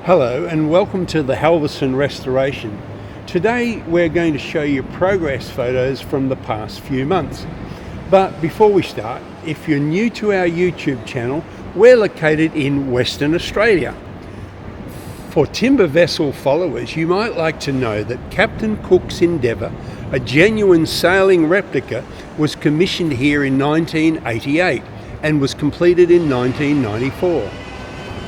Hello and welcome to the Halvorsen restoration. Today we're going to show you progress photos from the past few months. But before we start, if you're new to our YouTube channel, we're located in Western Australia. For timber vessel followers, you might like to know that Captain Cook's Endeavour, a genuine sailing replica, was commissioned here in 1988 and was completed in 1994.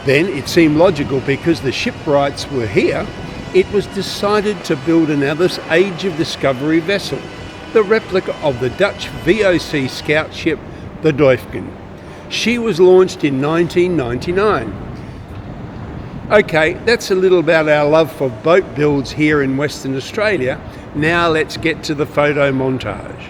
Then it seemed logical, because the shipwrights were here, it was decided to build another Age of Discovery vessel, the replica of the Dutch VOC scout ship, the Duyfken. She was launched in 1999. Okay, that's a little about our love for boat builds here in Western Australia. Now let's get to the photo montage.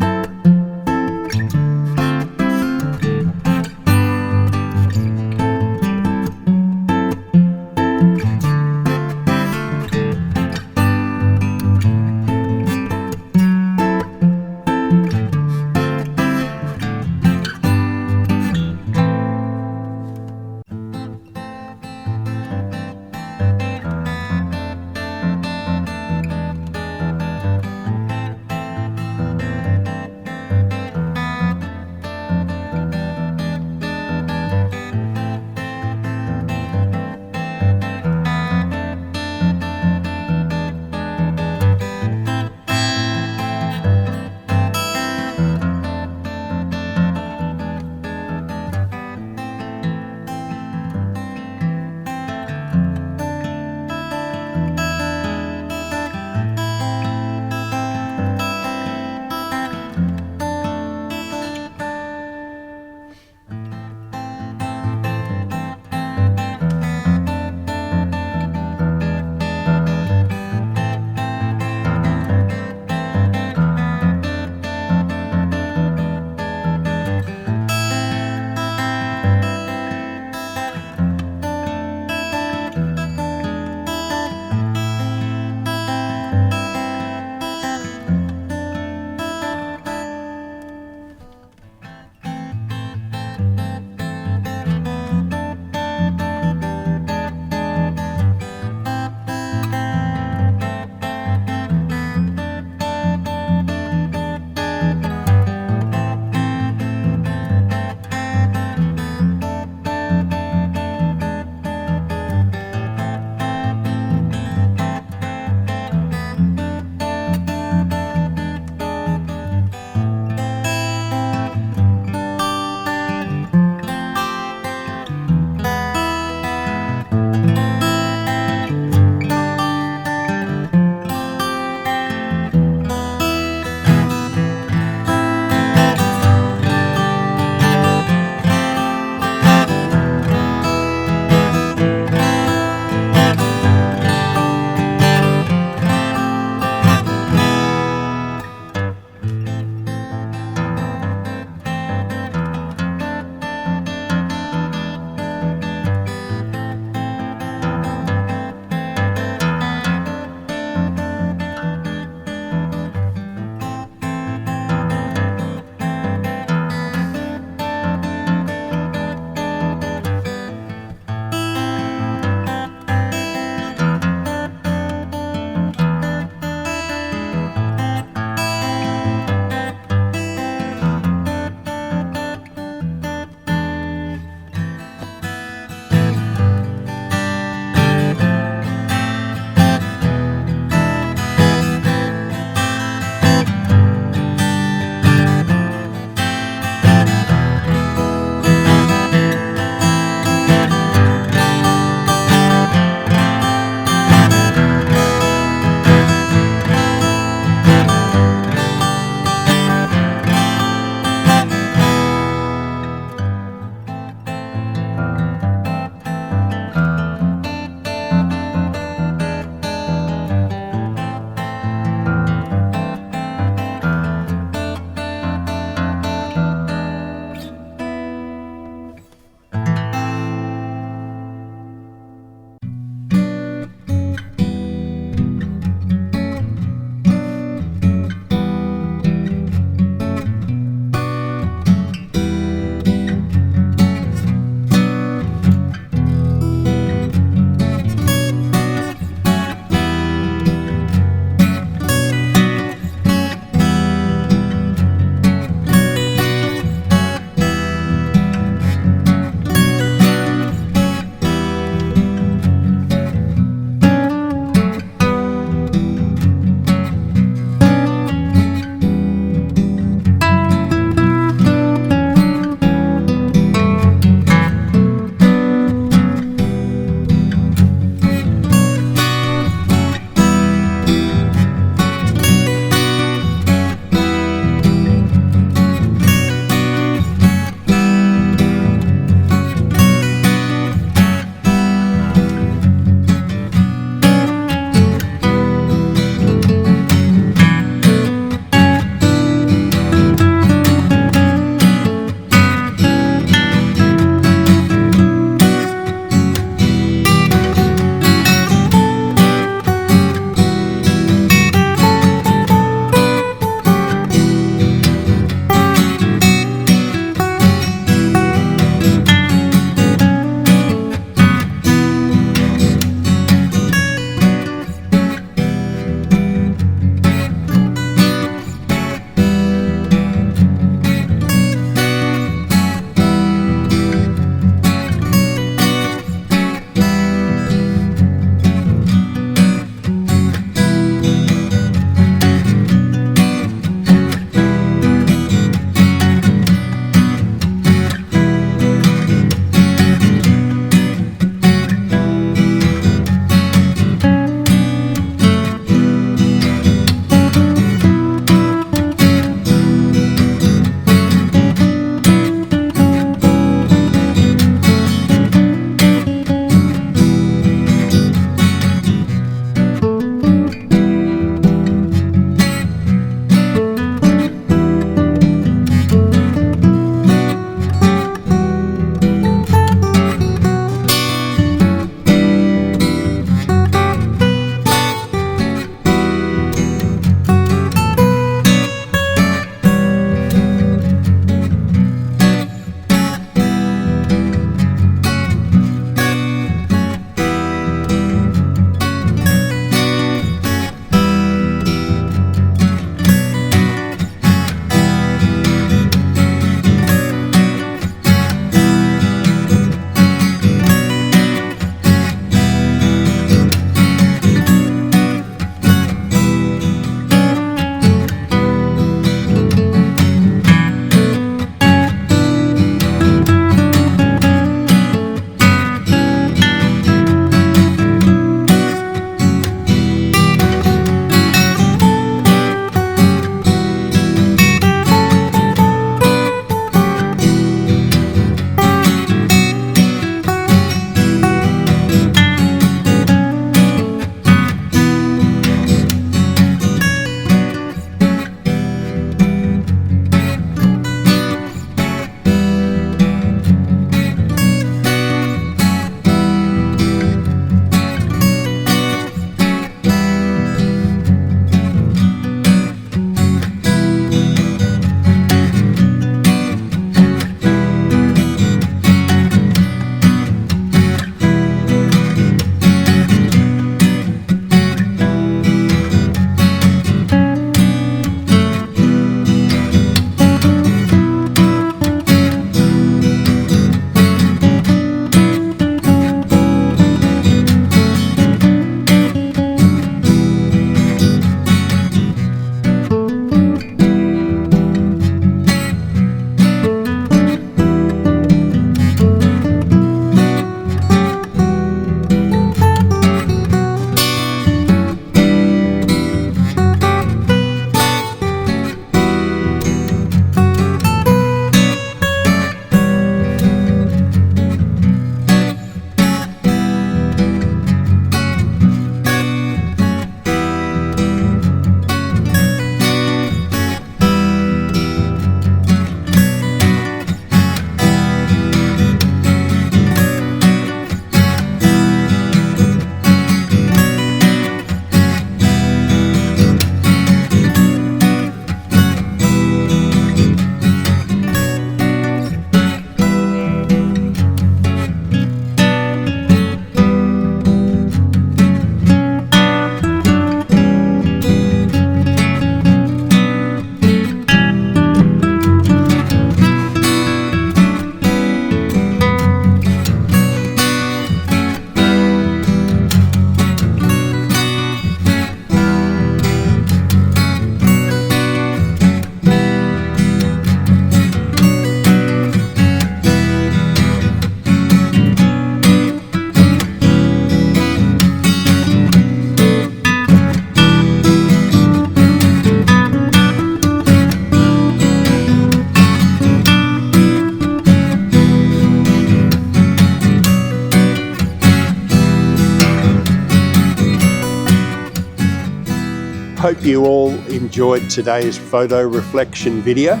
Hope you all enjoyed today's photo reflection video.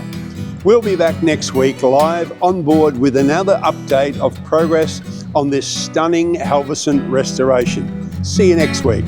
We'll be back next week live on board with another update of progress on this stunning Halvorsen restoration. See you next week.